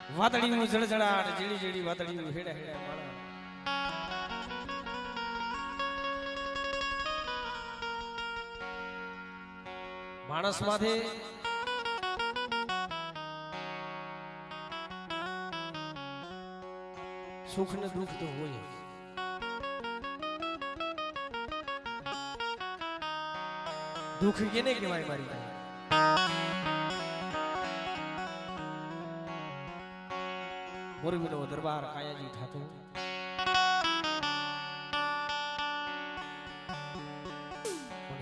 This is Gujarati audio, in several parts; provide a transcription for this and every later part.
વાદળીનું જળજળાટ જીડી જીડી વાદળીનું હેડા હેડા માળા માણસ માથે સુખ ને દુઃખ તો હોય દુઃખ કેને કહેવાય મારી પાસે મોરબીનો દરબાર કાયાજી થાતો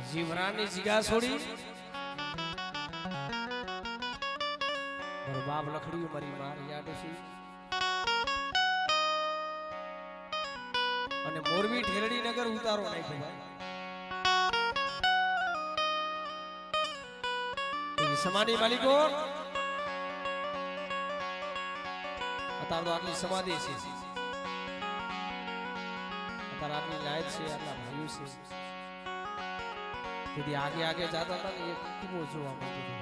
જીવરાની જીગા છોડી મારો બાપ લખડ્યું મારી માર યાદ છે અને મોરબી ઠેરડી નગર ઉતારો નાખ્યો ભાઈ સમાધિ માલિકો અત્યારે આટલી સમાધિ છે અત્યારે આટલી લાયક છે આટલા ભાઈઓ છે તેથી આગે આગે જતા હતા ને એ કીવો જોવા મળતો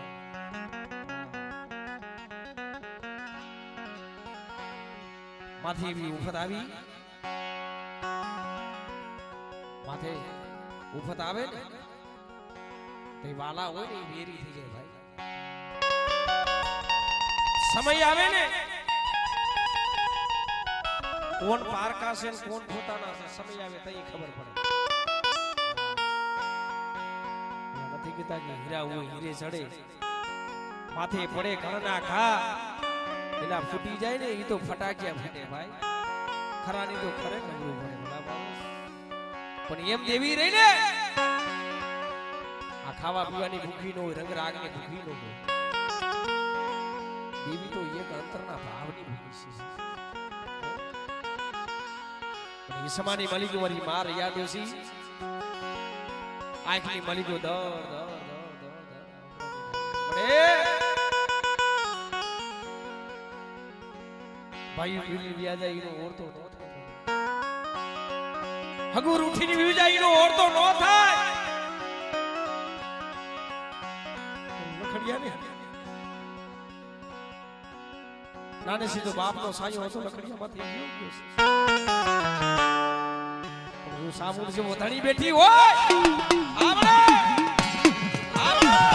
માથે એવી ઉફત આવી માથે ઉફત આવે ને તો વાલા હોય ને વેરી થઈ જાય ભાઈ સમય આવે ને કોણ પારકા છે કોણ પોતાના છે સમય આવે તો ખબર પડે નથી કીધા કે હીરા હોય હીરે ચડે માથે પડે ઘરના ઘા એલા ફૂટી જાય ને એ તો ફટાક્યા ફૂટે ભાઈ ખરાની તો ખરે નબળું પડે પણ એમ દેવી રહી ને આ ખાવા પીવાની ભૂખી નો હોય રંગ રાગ ની ભૂખી નો હોય દેવી તો એક અંતરના ભાવની ભૂખી છે સમાની મલિકો મારી માર યાદ છે આંખની મલિકો દર ભાઈ બીલી વ્યાજા ઈનો ઓરતો ન થાય હગુર ઉઠીની વ્યાજા ઈનો ઓરતો ન થાય લખડિયા ને નાને સીધો બાપનો સાયો હતો લખડિયા માંથી ગયો છે સામું જે મોધાણી બેઠી હોય આવડે આવડે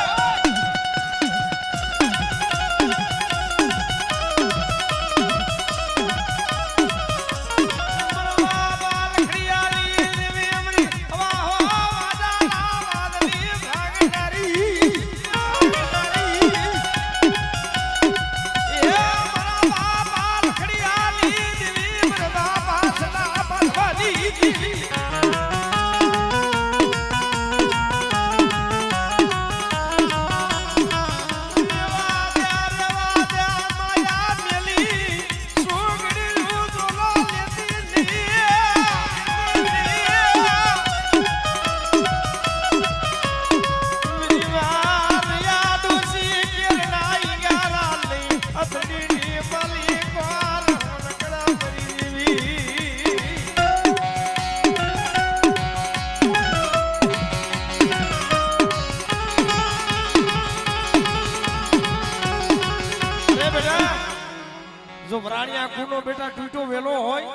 જો વરાણિયા કુનો બેટા ટૂટો વેલો હોય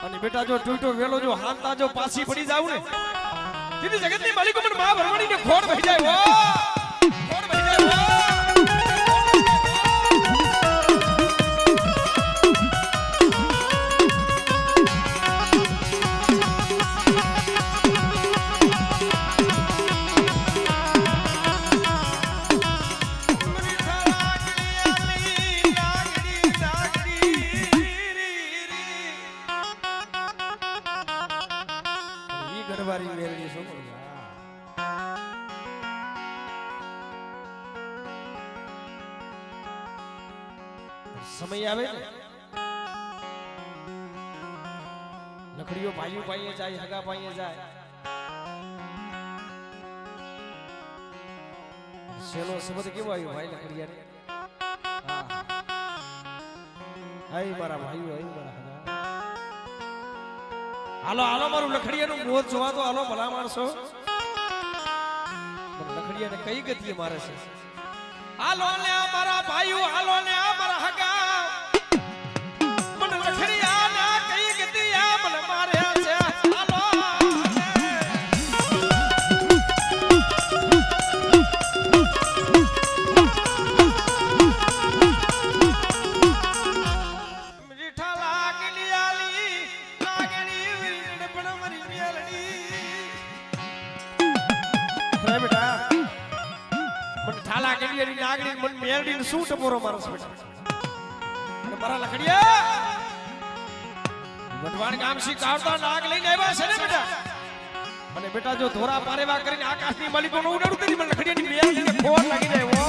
અને બેટા જો ટૂટો વેલો જો હાંતા જો પાછી પડી જાવ ને દીદી જગતની માલિકો મને માં ભરવાડીને ખોડ ભઈ જાય હો ખોડ ભઈ જાય હો ગરવારી મેળવી છો સમય આવે ને લખડીઓ ભાઈઓ પાઈએ જાય હગા પાઈએ જાય છેલ્લો શબ્દ કેવો આવ્યો ભાઈ લખડિયા હાય મારા ભાઈઓ હાય મારા હગા હાલો હાલો મારું લખડિયાનું મોત જોવા તો હાલો ભલા માણસો લખડિયાને કઈ ગતિએ મારે છે હાલો ને મારા ભાઈઓ હાલો ને શું ટપોરો મારસ બેટા અને મારા લખડિયા વઢવાણ ગામ સી કાળતા નાગ લઈને આવ્યા છે ને બેટા અને બેટા જો ધોરા પારેવા કરીને આકાશની માલિકોનો ઉડાડું તેની મને લખડિયાની બેલ ને ખોર લાગી જાય ઓ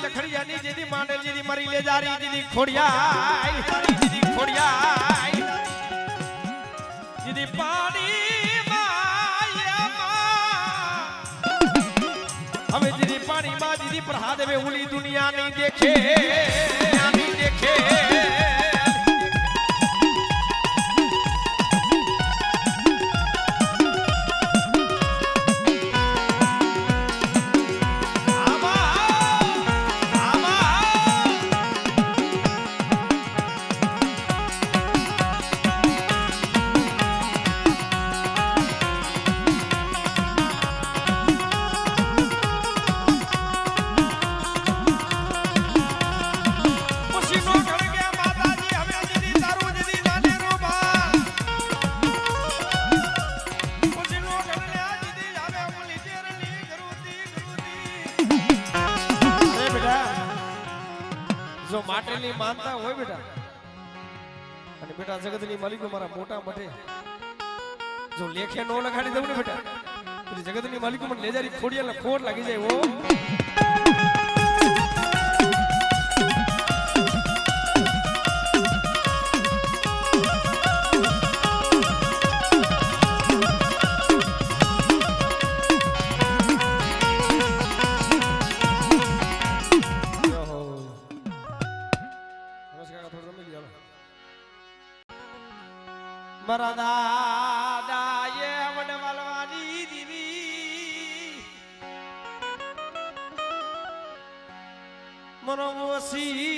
લખડિયાની જેદી માંડલ જેદી મરી લે જારી જેદી ખોડિયા જેદી પાણી માયા હવે જેદી પાણી માં જેદી પ્રહાદ હવે ઉલી દુનિયા નહીં દેખે જો માટલી માનતા હોય બેટા અને બેટા જગતની માલિકો મારા મોટા મઠે જો લેખે નો લગાડી દઉં ને બેટા તો જગતની માલિકો મને લેજારી ખોડિયા ખોડ લાગી જાય ઓ મારા દાદાએ વડવાલવાની દીવી મનોવસી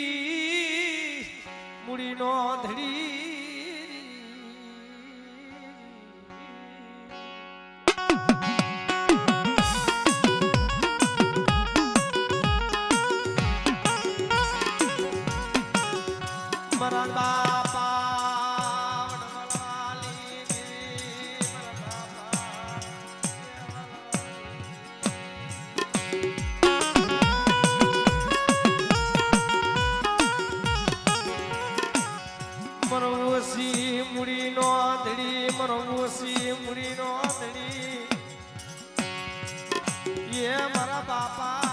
મૂડીનો ધડી મારા બાપા મનોવસી મૂડીનો ધડી મનોવસી મૂડીનો ધડી એ મારા બાપા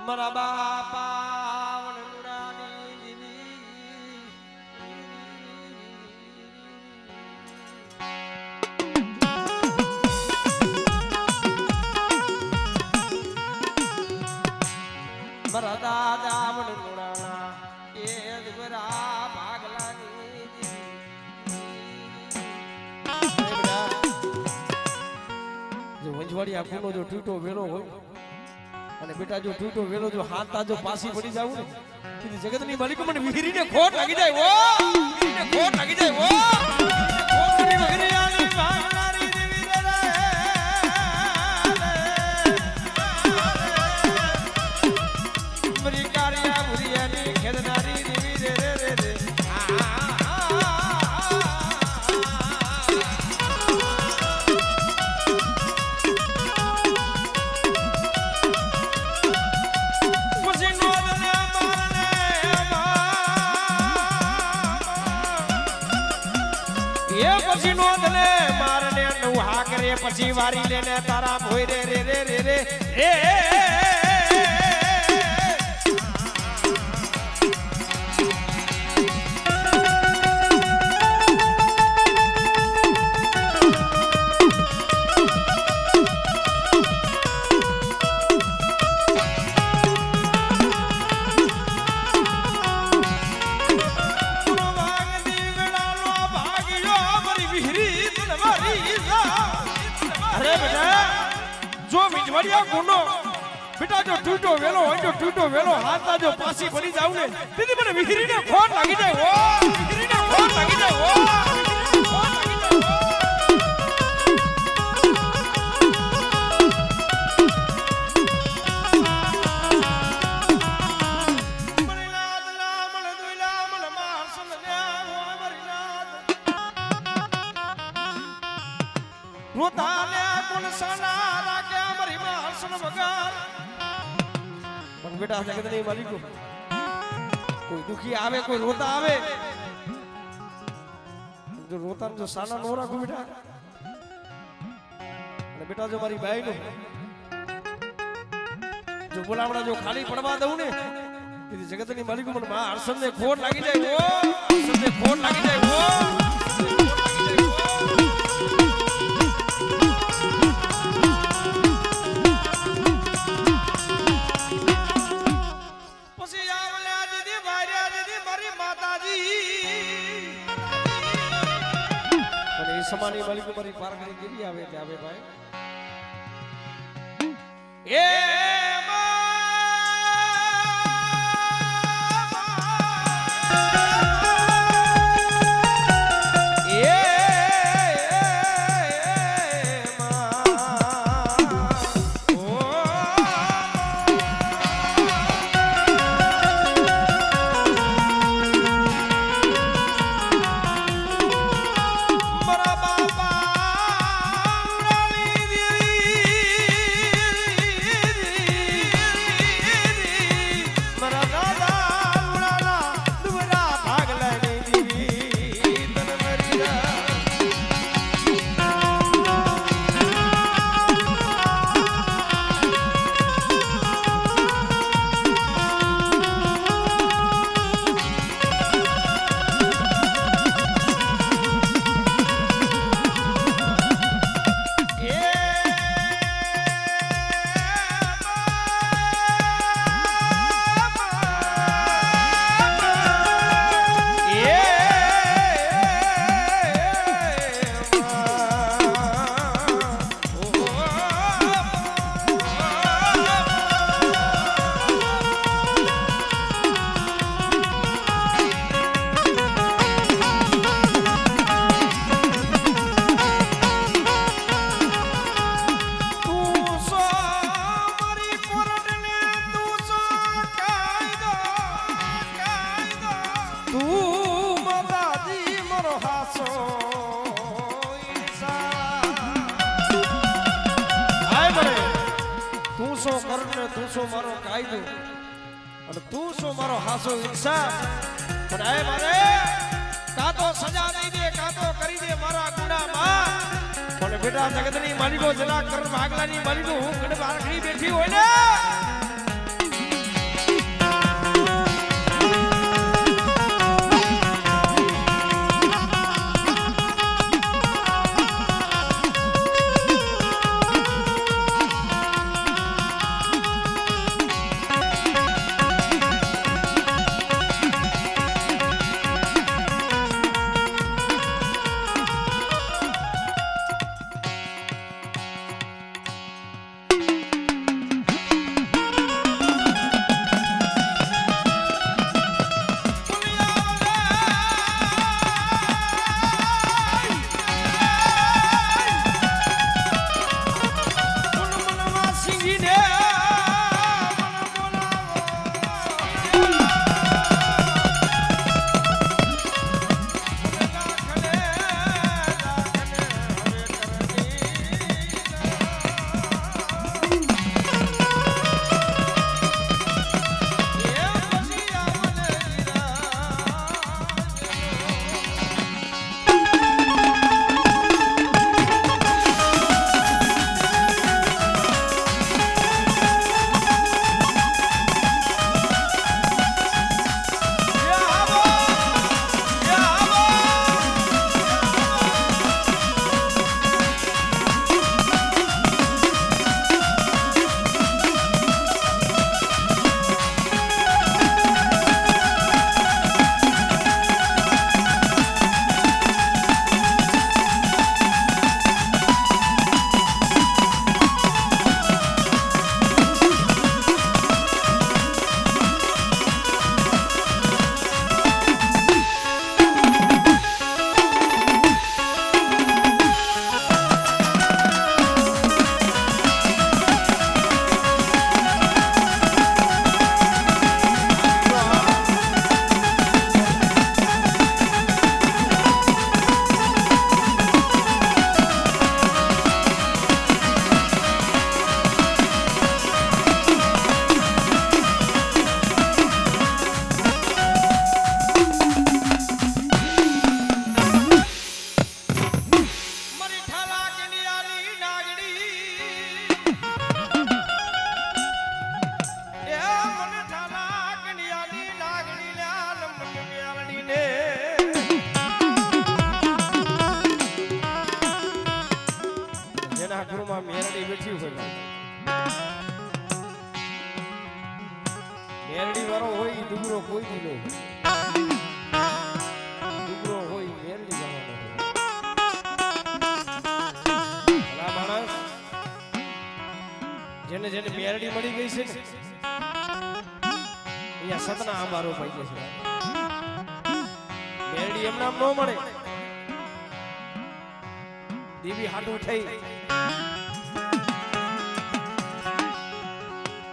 મારા બાપા વણુડાની દીવી મારા દાદા વણુડાના એ દુબરા ભાગલાની જો વંજવાડી આખુનો જો ટૂટો વેલો હોય અને બેટા જો ટૂટો વેલો જો હાથતા જો પાસી પડી જાવ ને તેથી જગતની માલિક મને વિહરીને ખોટ લાગી જાય ઓ વિહરીને ખોટ લાગી જાય ઓ ખોટની વિહરિયાની ભાગનારી દેવી રે મરી કારિયા મુરિયાની ખેદનારી દેવી રે રે રે પછી નોંધને મારને નુહા કરે પછી વારી લેને તારા ભોય રે રે રે રે રે એ ગુનો બેટા જો ટૂટો વેલો હોય જો ટૂટો વેલો હાથતા જો પાસી પડી જાવ ને તેથી મને વિહરીને ખોટ લાગી જાય ઓ વિહરીને ખોટ લાગી જાય ઓ ખોટ લાગી જાય મરીનાદ લામણ દુઈલા મણ મારસન ન્યા હોય મરીનાદ રોતાલે કોણ સના રાકે મરી મારસન વગાર પણ બેટા જગતની માલિકો કોઈ દુખી આવે કોઈ રોતા આવે જો રોતા જો સાના નો રાખો બેટા અને બેટા જો મારી બાઈ નો જો બોલાવડા જો ખાલી પડવા દઉં ને તેથી જગતની માલિકો મને મા હર્ષદ ને ખોટ લાગી જાય ઓ હર્ષદ ને ખોટ લાગી જાય ઓ સમાની માલિકો મારી પાર કરી કેવી આવે કે આવે ભાઈ એ તું છો મારો કાયદો અને તું છો મારો હાસો ઇન્સાફ પણ એ મારે કાં તો સજા દઈ દે કાં તો કરી દે મારા ગુનામાં પણ બેટા જગતની માલિકો જલા કર ભાગલાની માલિકો હું કડ બારખડી બેઠી હોય ને મેરડી વાળો હોય ઈ ડુંગરો કોઈ દી નો ડુંગરો હોય મેરડી જવાનો ભલા માણસ જેને જેને મેરડી મળી ગઈ છે ને અહીંયા સતના આંબારો પાઈ ગયા છે મેરડી એમ નામ ન મળે દેવી હાટું થઈ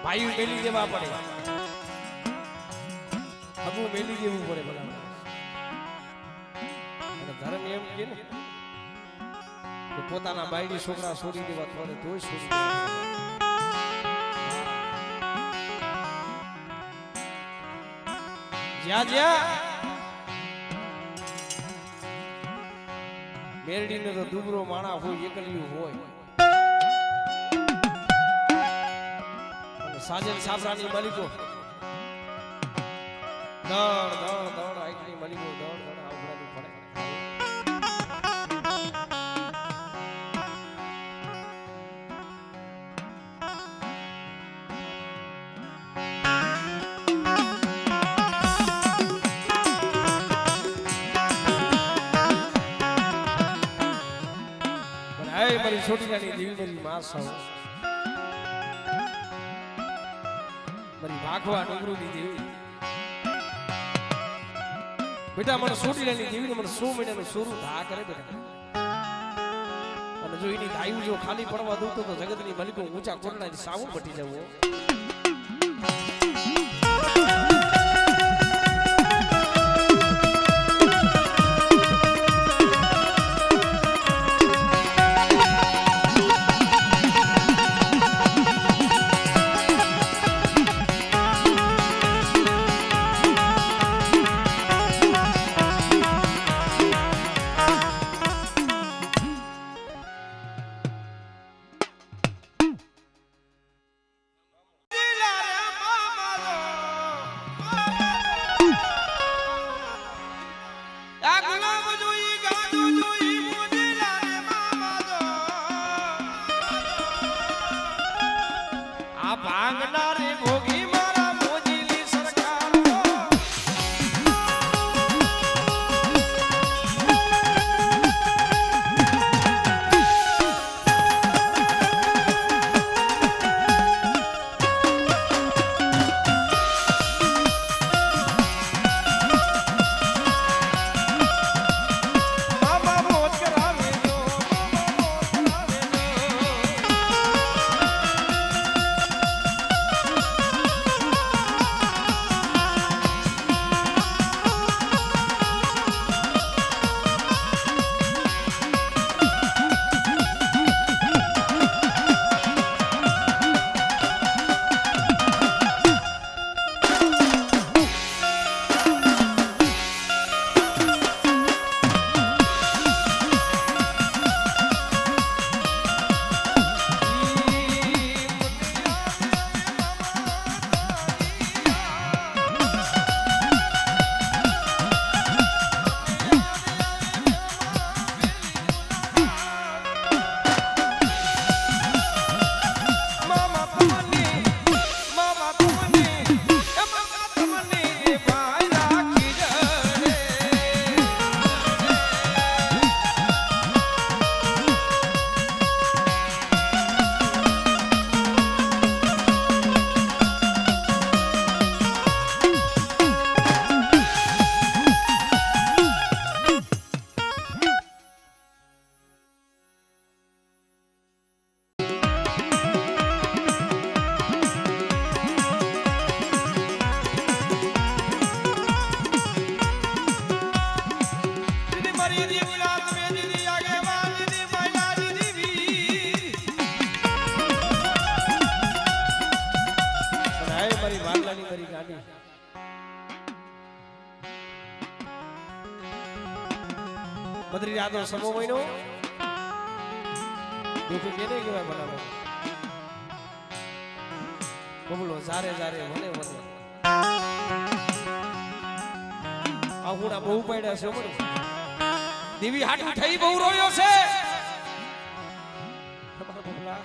ભાઈ મેલી દેવા પડે હબુ મેલી દેવું પડે બરાબર અને ધર્મ એમ કે ને કે પોતાના બાયડી છોકરા છોડી દેવા પડે તોય છોડી દેવા જ્યાં જ્યાં મેરડીને તો ડુંગરો માણા હોય એકલિયું હોય સાજન સાબરાની માલિકો દળ દળ દળ આઈકની માલિકો દળ દળ આવડાની પડે પણ આય મારી છોટી નાની દેવી મારી માં સૌ ભાખવા ડુંગરુની દેવી બેટા મને સોટીલાની દેવીને મને 100 મહિનાનું સોરું ધા કરે બેટા અને જો એની દાયું જો ખાલી પડવા દઉં તો જગતની માલિકો ઊંચા કોરડાની સાવું બટી જવું બદરી રાતો સમો મહિનો દુઃખ કેને કહેવાય બનાવો બબલો જારે જારે મને મને આ હુડા બહુ પડ્યા છે મને દેવી હાટું થઈ બહુ રોયો છે બબલા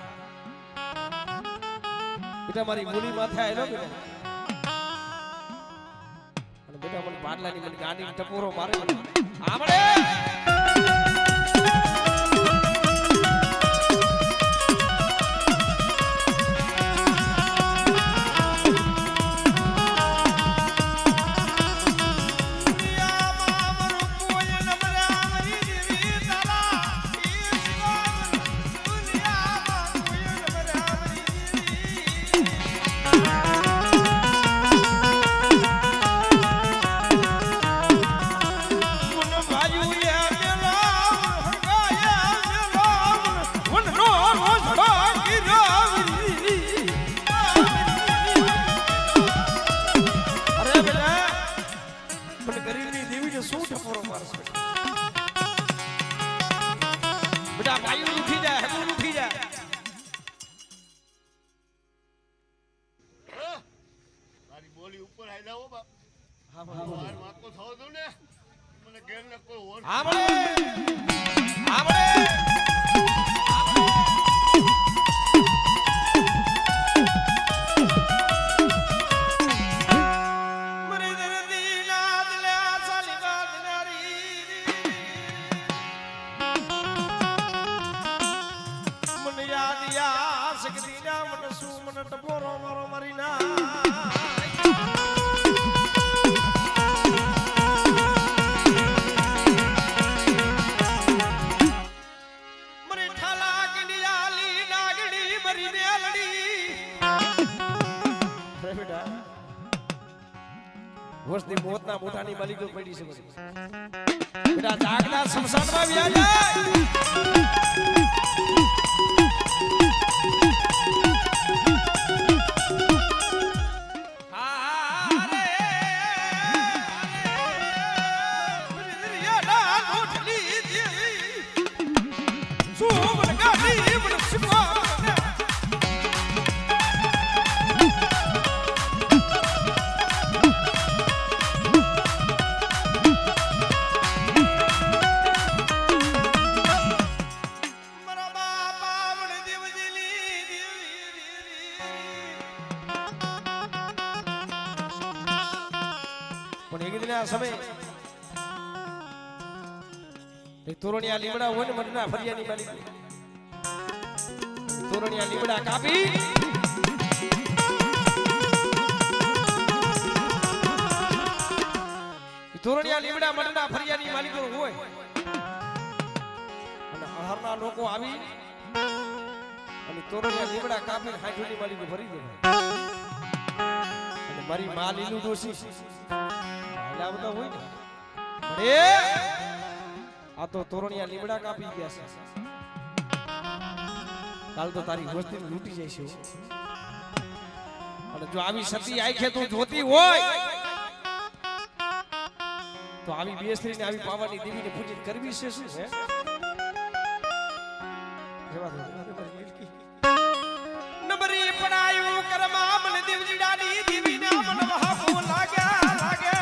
બેટા મારી મૂલી માથે આવેલો બેટા અને બેટા મને પાટલાની મને ગાડી ટપોરો મારે આમળે વર્ષની મોતના મોઢાની માલિકો પડી છે બેટા જાગના સ્મશાનમાં વ્યા જાય તોરણિયા લીમડા હોય ને મરના ફરિયાની માલિક તોરણિયા લીમડા કાપી તોરણિયા લીમડા મરના ફરિયાની માલિકો હોય અને અહરના લોકો આવી અને તોરણિયા લીમડા કાપીને હાઈઠોની માલિકો ભરી દે અને મારી માં લીલું ડોસી આ બધા હોય ને આ તો તોરણિયા લીમડા કાપી ગયા છે કાલ તો તારી વસ્તી લૂટી જાય છે અને જો આવી સતી આંખે તું જોતી હોય તો આવી બેસરીને આવી પાવાની દેવીને પૂજન કરવી છે શું છે નબરી પડાયું કરમાં મન દેવજી ડાડી દેવી ના મન મહાપો લાગ્યા લાગે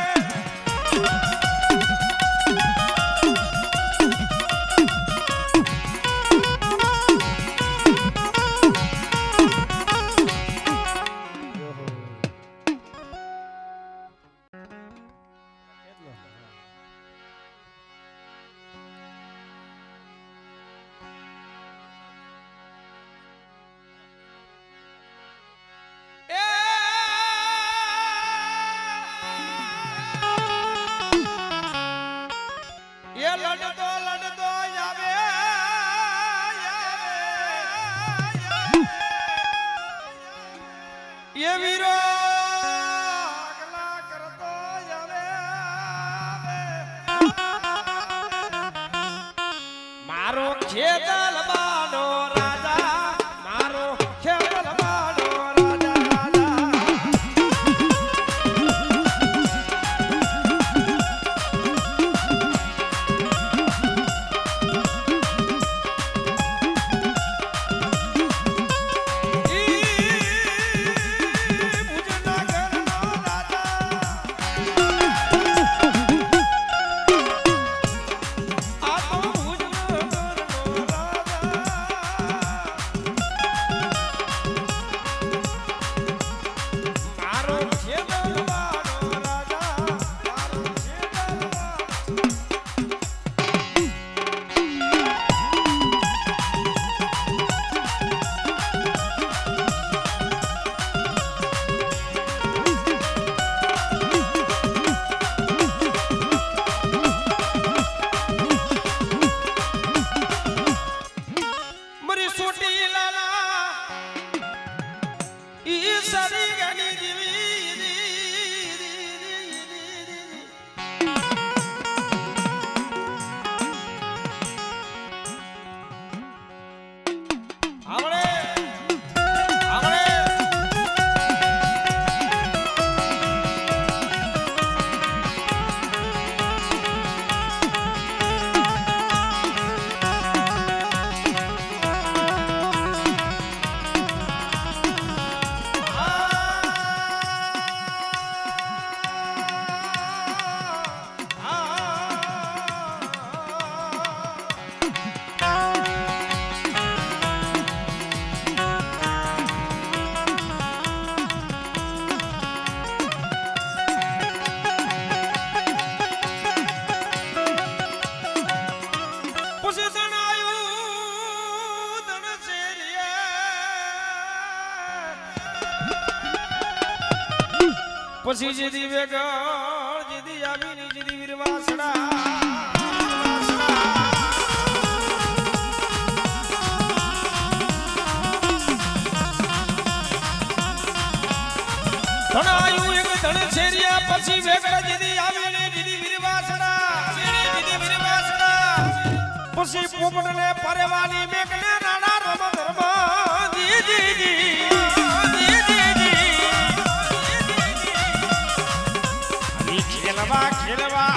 સારી ગાડી જીવી પછી જીદી વેગળ જીદી આવીની જીદી વીરવાસડા ધણાયું એક ધણ છેરિયા પછી વેગળ જીદી આવીની જીદી વીરવાસડા પછી પોપટને પરવાની મેકને રાણા રમ ધર્મ જીજી ખેલવા